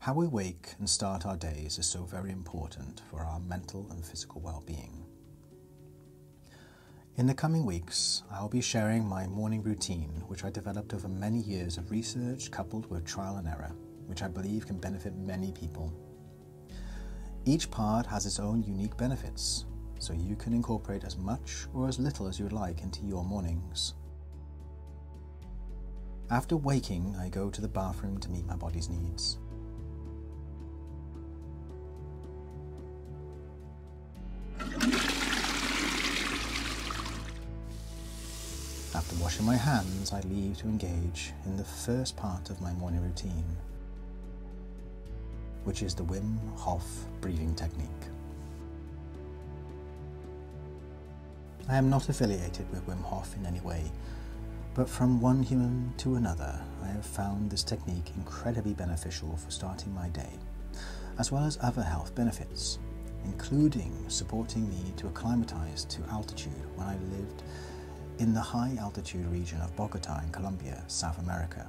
How we wake and start our days is so very important for our mental and physical well-being. In the coming weeks, I'll be sharing my morning routine, which I developed over many years of research coupled with trial and error, which I believe can benefit many people. Each part has its own unique benefits, so you can incorporate as much or as little as you like into your mornings. After waking, I go to the bathroom to meet my body's needs. After washing my hands, I leave to engage in the first part of my morning routine, which is the Wim Hof Breathing technique. I am not affiliated with Wim Hof in any way, but from one human to another, I have found this technique incredibly beneficial for starting my day, as well as other health benefits, including supporting me to acclimatize to altitude when I lived in the high altitude region of Bogota in Colombia, South America,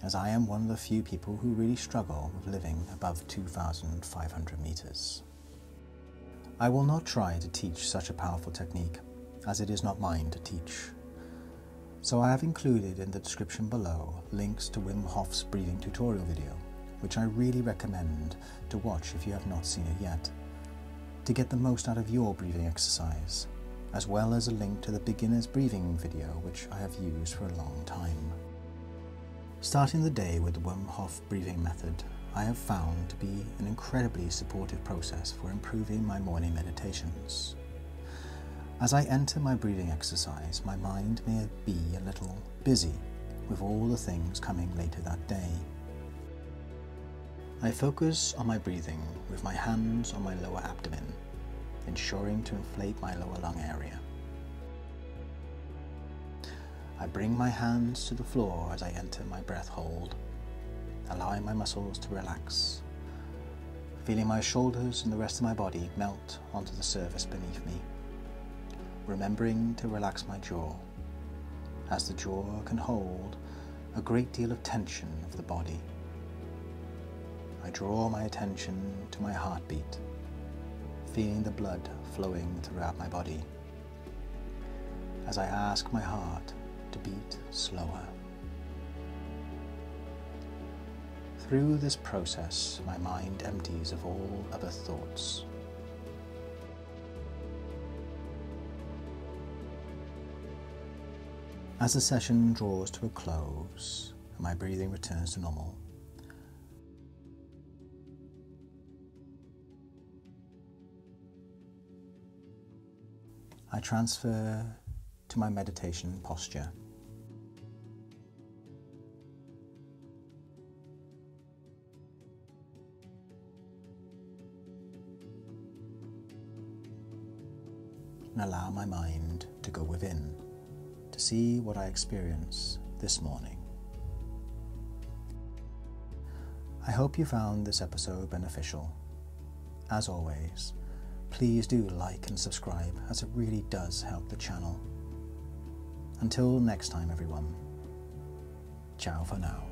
as I am one of the few people who really struggle with living above 2,500 meters. I will not try to teach such a powerful technique, as it is not mine to teach. So I have included in the description below links to Wim Hof's breathing tutorial video, which I really recommend to watch if you have not seen it yet, to get the most out of your breathing exercise, as well as a link to the beginner's breathing video, which I have used for a long time. Starting the day with the Wim Hof breathing method, I have found to be an incredibly supportive process for improving my morning meditations. As I enter my breathing exercise, my mind may be a little busy with all the things coming later that day. I focus on my breathing with my hands on my lower abdomen, ensuring to inflate my lower lung area. I bring my hands to the floor as I enter my breath hold, allowing my muscles to relax, feeling my shoulders and the rest of my body melt onto the surface beneath me, remembering to relax my jaw, as the jaw can hold a great deal of tension of the body. I draw my attention to my heartbeat, feeling the blood flowing throughout my body, as I ask my heart to beat slower. Through this process, my mind empties of all other thoughts. As the session draws to a close and my breathing returns to normal, I transfer to my meditation posture. And allow my mind to go within to see what I experience this morning. I hope you found this episode beneficial. As always, please do like and subscribe, as it really does help the channel. Until next time everyone, ciao for now.